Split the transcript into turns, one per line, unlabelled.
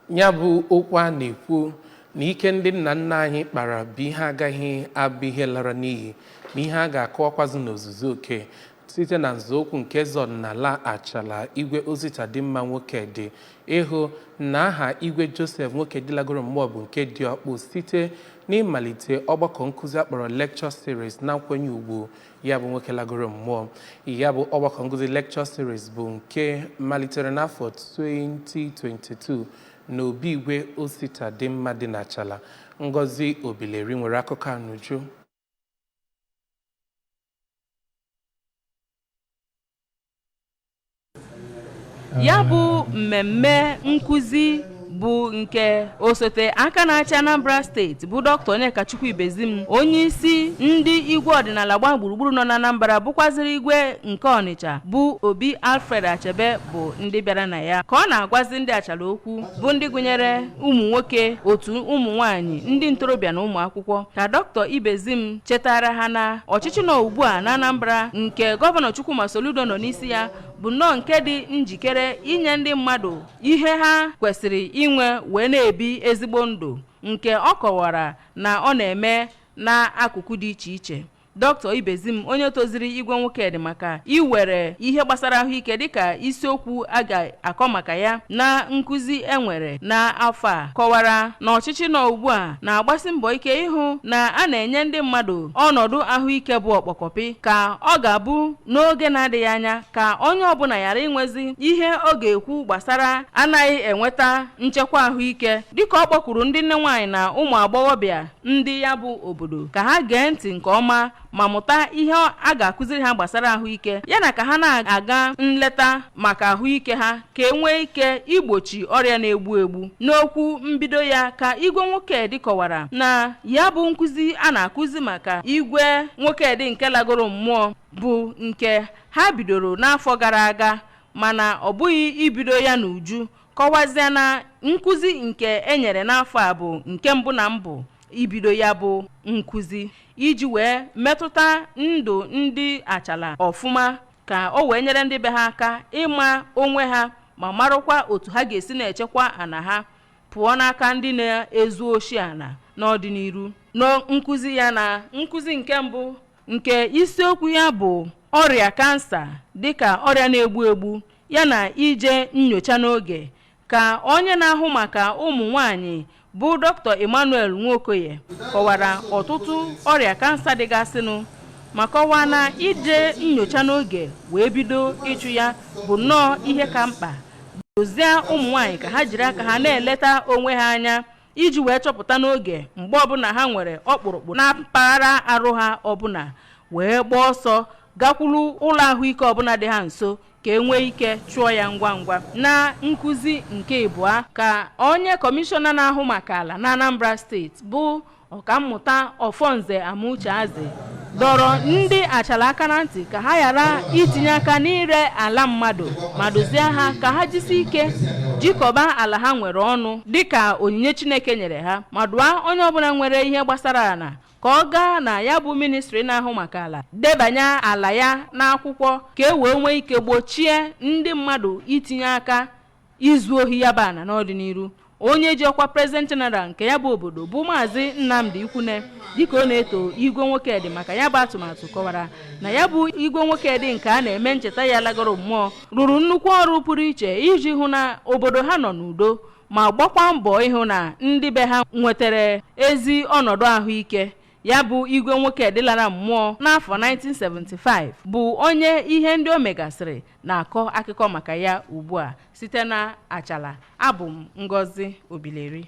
ya bụ okwu a na-ekwu na ike ndị nna nna anyị kpara bụ ihe agaghị abụ ihe lara n'iyi na ihe a ga-akọwakwazi n'ozuzu oke site na nzọụkwụ nke eze ọdịnala Achala igwe Ozitadimma Nwokedi ịhụ na aha igwe Joseph Nwokedi lagoro mmụọ bụ nke dị ọkpụ site n'ịmalite ọgbakọ nkụzi akpọrọ lecture series na nkwenye ugwu ya bụ nwoke lagoro mmụọ. Ya bụ ọgbakọ nkụzi lecture series bụ nke malitere n'afọ 2022 n'obi igwe Ozitadimma dị n'Achala. Ngozi Obileri nwere akụkọ n'uju.
Ya bụ mmemme nkụzi bụ nke osote aka na-achị Anambra steeti bụ Dr. Onyekachukwu Ibezim, onye isi ndị igwe ọdịnala gba gburugburu nọ na Anambra bụkwaziri igwe nke Ọnịcha bụ Obi Alfred Achebe bụ ndị bịara na ya ka ọ na-agwazi ndị Achala okwu bụ ndị gụnyere ụmụ nwoke, otu ụmụ nwanyị, ndị ntorobịa na ụmụ akwụkwọ ka Dr. Ibezim chetara ha na ọchịchị nọ ugbu a na Anambra nke gọvanọ Chukwuma Soludo nọ n'isi ya bụ nnọọ nke dị njikere inye ndị mmadụ ihe ha kwesịrị inwe wee na-ebi ezigbo ndụ nke ọ kọwara na ọ na-eme n'akụkụ dị iche iche. Dr. Ibezim, onye toziri igwe Nwokedi maka iwere ihe gbasara ahụike dịka isiokwu a ga-akọ maka ya na nkụzi enwere n'afọ a, kọwara na ọchịchị nọ ugbu a na-agbasi mbọ ike ịhụ na a na-enye ndị mmadụ ọnọdụ ahụike bụ ọkpọkọpị ka ọ ga-abụ n'oge na-adịghị anya ka onye ọbụla ghara inwezi ihe ọ ga-ekwu gbasara anaghị enweta nchekwa ahụike, dịka ọ kpọkwuru ndị nne nwaanyị na ụmụ agbọghọbịa ndị ya bụ obodo ka ha gee ntị nke ọma ma mụta ihe a ga-akụziri ha gbasara ahụike yana ka ha na-aga nleta maka ahụike ha ka enwee ike igbochi ọrịa na-egbu egbu. N'okwu mbido ya ka igwe Nwokedi kọwara na ya bụ nkụzi a na-akụzi maka igwe Nwokedi nke lagoro mmụọ bụ nke ha bidoro n'afọ gara aga mana ọ bụghị ibido ya n'uju, kọwazịa na nkụzi nke enyere n'afọ a bụ nke mbụ na mbụ ibido ya bụ nkụzi iji wee metụta ndụ ndị Achala ọfụma ka o wee nyere ndị be ha aka ịma onwe ha ma marụkwa otu ha ga-esi na-echekwa ana ha pụọ n'aka ndị na-ezu oshi ana n'ọdịnihu. Nkụzi ya na nkụzi nke mbụ nke isiokwu ya bụ ọrịa kansa dịka ọrịa na-egbu egbu yana ije nyocha n'oge ka onye na-ahụ maka ụmụ nwanyị bụ Dr. Emmanuel Nwokoye kọwara ọtụtụ ọrịa kansa dịgasịnụ ma kọwaa na ije nyocha n'oge wee bido ịchụ ya bụ nnọọ ihe ka mkpa, dozie ụmụ nwanyị ka ha jiri aka ha na-eleta onwe ha anya iji wee chọpụta n'oge mgbe ọbụla ha nwere ọkpụrụkpụ na mpaghara arụ ha ọbụla wee gbaa ọsọ gakwuru ụlọ ahụike ọbụla dị ha nso ka enwee ike chụọ ya ngwa ngwa. Na nkụzi nke ịbụa ka onye kọmishọna na-ahụ maka ala na Anambra steeti bụ ọkammụta Ofonze Amuche Azị dọrọ ndị Achala aka na ntị ka ha ghara itinye aka n'ire ala mmadụ ma dozie ha ka ha jisi ike jikọba ala ha nwere ọnụ dịka onyinye Chineke nyere ha ma dụọ onye ọbụla nwere ihe gbasara ala ka ọ gaa na ya bụ ministri na-ahụ maka ala debanye ala ya n'akwụkwọ ka e wee nwee ike gbochie ndị mmadụ itinye aka izu ohi ya bụ ana n'ọdịnihu. Onye ji ọkwa President General nke ya bụ obodo bụ Maazị Nnamdi Ikwune dịka ọ na-eto igwe Nwokedi maka ya bụ atụmatụ kọwara na ya bụ igwe Nwokedi nke a na-eme ncheta ya lagoro mmụọ rụrụ nnukwu ọrụ pụrụ iche iji hụ na obodo ha nọ n'udo ma gbakwa mbọ ịhụ na ndị be ha nwetara ezi ọnọdụ ahụike. Ya bụ igwe Nwokedi lara mmụọ n'afọ 1975 bụ onye ihe ndị o megasịrị na-akọ akụkọ maka ya ugbu a site na Achala. Abụ m Ngozi Obileri.